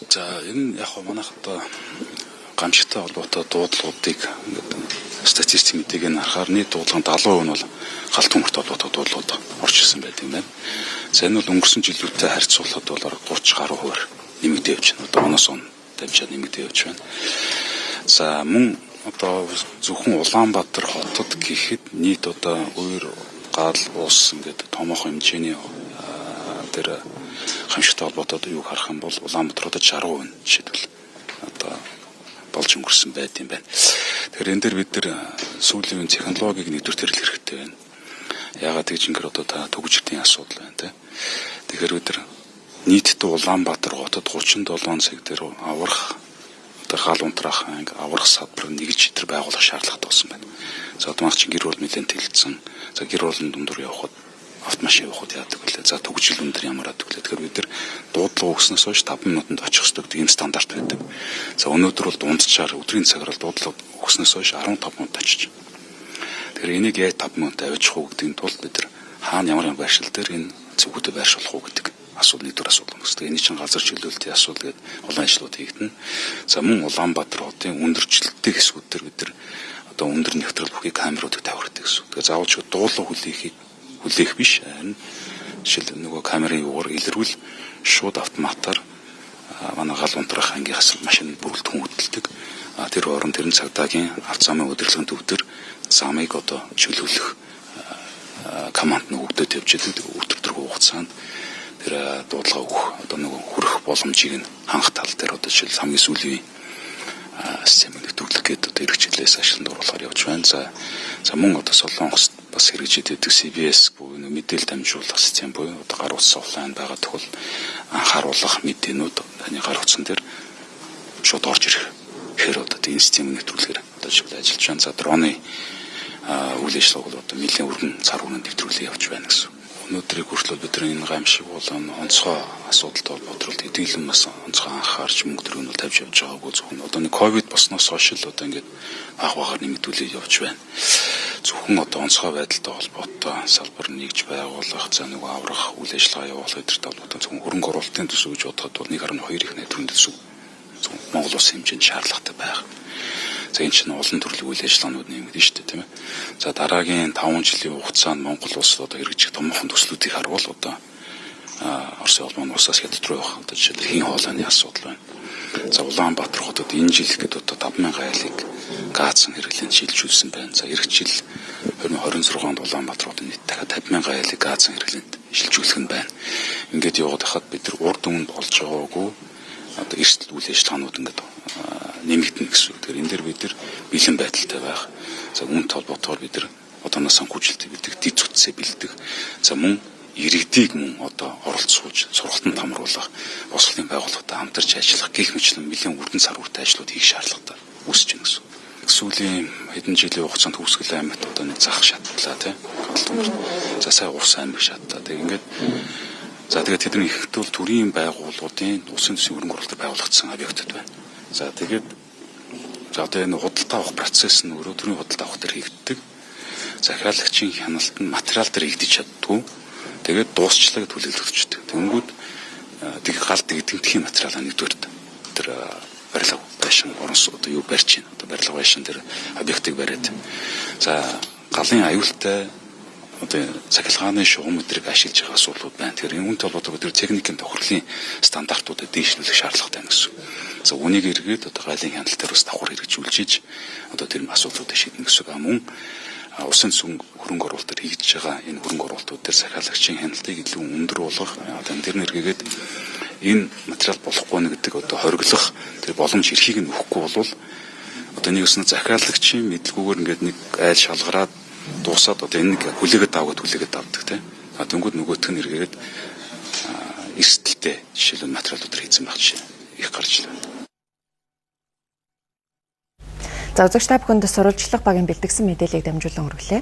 За энэ яг манайх одоо гамшигтай холбоотой дуудлагуудыг ингээд статистик мэдээгээр харахаар нийт дуудлагын 70% нь бол галт humorтой холбоотой дуудлагууд орж ирсэн байдаг юм байна. За энэ бол өнгөрсөн жилүүтэй харьцуулахад бол 30 гаруй хувиар нэмэгдээ явж байна. Одоо оноос он дамжаад нэмэгдээ явж байна. За мөн одоо зөвхөн Улаанбаатар хотод гэхэд нийт одоо өөр гал ус ингээд томоохон хэмжээний тэр гамшигтай холбоотой юуг харах юм бол Улаанбаатар хотод 60% нь жишээлбэл одоо болж өнгөрсөн байт юм байна. Тэгэхээр энэ дээр бид нар сүүлийн үеийн технологиг нэгдүгээр төрөл хэрэгтэй байна. Яагаад гэж ингэр одоо та төгжрийн асуудал байна те. Тэгэхээр бид нар нийтдээ Улаанбаатар хотод 37 цаг дээр аврах одоо гал унтраах анги аврах салбар нэгж итэр байгуулах шаардлагатай болсон байна. За одоо маань гэр бүл нэлээд тэлэлцсэн. За гэр бүлийн дундуур явхад автомашин явахд яадаг вэ? За төгжил өндөр ямар адаг вэ? Тэгэхээр бид нар дуудлага өгснөөс хойш 5 минутанд очих ёстой гэдэг ийм стандарт байдаг. За өнөөдөр бол дунджаар өдрийн цагаар дуудлага өгснөөс хойш 15 минут очиж. Тэгэхээр энийг яаж 5 минут авчих уу гэдгийг тулд бид нар хаана ямар байршил дээр энэ зөвхөдөө байршуулах уу гэдэг асуудал нэгдүгээр асуудал үүсдэг. Эний чинь газар чөлөөлтийн асуудал гэдэг олон ажлууд хийгдэнэ. За мөн Улаанбаатар хотын өндөрчлөлттэй хэсгүүд дээр бид нар одоо өндөр нэвтрэл бүхий камеруудыг тавьдаг гэсэн. Тэгэхээр заавал ч дуулах хүлээх биш. Харин жишээл нөгөө камерын юугаар илэрвэл шууд автоматар манай гал унтрах ангийнхаас машин бүрэлдэхүүн хөдөлдөг. Тэр орон тэрэн цагдаагийн ард замын удирдлагын төвдөр замыг одоо чөлөөлөх команд нөгөөдөд явж идэг өдөр хугацаанд тэр дуудлага өгөх одоо нөгөө хүрэх боломжийг нь хангах тал дээр одоо жишээл хамгийн сүүлийн системийг нэтгүүлэх гэдэг одоо хэрэгжлээс ашигланд оруулахаар явж байна. За мөн одоо Солонгост бас хэрэгжиж идэг CBS буюу мэдээлэл дамжуулах систем буюу одоо гар утас офлайн байгаа тохиол анхааруулах мэдээнүүд таны гар утсан дээр шууд орж ирэх. Тэгэхээр одоо энэ системийг нэвтрүүлэхээр одоо жишээл ажиллаж байна. За дроны үйл ажиллагааг бол одоо нэлийн өргөн цар хүрээнд нэвтрүүлээ явж байна гэсэн. Өнөөдрийг хүртэл бид энэ гамшиг болон онцгой асуудалтай холбоотой хэдийгээр бас онцгой анхаарч мөнгө төрөнд тавьж явж байгаагүй зөвхөн одоо нэг ковид болсноос хойш л одоо ингээд багаар нэмэгдүүлээ явж байна. Зөвхөн одоо онцгой байдалтай холбоотой салбар нэгж байгуулах, за нөгөө аврах үйл ажиллагаа явуулах гэдэгт холбоотой зөвхөн хөрөнгө оруулалтын төсөв гэж бодоход бол 1.2 их найдварын төсөв Монгол улсын хэмжээнд шаардлагатай байх. За энэ чинь олон төрлийн үйл ажиллагаанууд нэмэгдэн шүү дээ тийм ээ. За дараагийн 5 жилийн хугацаанд Монгол улс одоо хэрэгжих томоохон төслүүдийг харвал одоо Оросын улмын усаас хэд дотроо явах одоо жишээлбэл хийн хоолойны асуудал байна. За Улаанбаатар хотод энэ жил ихэд одоо 50000 айлыг газсан хэрэглээнд шилжүүлсэн байна. За эх жил 2026 онд Улаанбаатар хотод нийт дахиад 50000 айлыг газсан хэрэглээнд шилжүүлэх нь байна. Ингээд яваад хахад бид нар урд өмнө болж байгаагүй одоо эрсдэл үйл ажиллагаанууд ингээд нэмэгдэнэ гэсэн үг. Тэгэхээр энэ дээр бид нар бэлэн байдалтай байх. За үүнтэй холбоотойгоор бид нар одооноос санхүүжилтийг бэлдэх, дэд зүтсээ бэлдэх. За мөн иргэдийг мөн одоо оролцуулж, сургалтанд хамруулах, босголтын байгууллагатай хамтарч ажиллах гэх мэтлэн нэлээд үрдэн цар хүртэл ажлууд хийх шаардлагатай үүсэж байна гэсэн. Сүүлийн хэдэн жилийн хугацаанд Хөвсгөл аймагт одоо нэг зах шатлаа тийм. За сая Увс аймаг шатлаа. Тэг ингээд за тэгээд тэдний ихэвчлэн бол төрийн байгууллагуудын улсын төсвийн хөрөнгө оруулалтад байгуулагдсан объектууд байна. За тэгээд за одоо энэ худалдаа авах процесс нь өөрөө төрийн худалдаа авах дээр хийгддэг. Захиалагчийн хяналт нь материал дээр хийгдэж чаддгүй. Тэгээд дуусчлаа гэж хүлээлгэгчдэг. Тэнгүүд тэг гал дэгдэмтгийн материалаа нэгдүгээр тэр барилга байшин оронс одоо юу барьж байна. Одоо барилга байшин дээр объектыг бариад. За галын аюултай одоо цахилгааны шугам өдрийг ашиглаж байгаа асуудлууд байна. Тэгэхээр үүнтэй холбоотой бид техникийн тохирлын стандартуудыг дээшлүүлэх шаардлагатай байна гэсэн. За үүнийг эргээд одоо гайлын хяналт дээр бас давхар хэрэгжүүлж иж одоо тэр асуудлуудыг шийднэ гэсэн. Мөн усан сүнг хөрөнгө оруулалтаар хийж байгаа энэ хөрөнгө оруулалтууд дээр захиалагчийн хяналтыг илүү өндөр болгох одоо тэр нэргээд энэ материал болохгүй нэ гэдэг одоо хориглох тэр боломж эрхийг нь өгөхгүй болвол одоо нэг өснө захиалагчийн мэдлгүйгээр ингээд нэг айл шалгараад дуусаад одоо энэ хүлээгээд аваад хүлээгээд авдаг тийм. Тэнгүүд нөгөөх нь эргээд эрсдэлтэй жишээлбэл материалууд хийсэн байх жишээ их гарч байна. За үзэгч та бүхэнд сурвалжлах багийн бэлтгэсэн мэдээллийг дамжуулан хүргэлээ.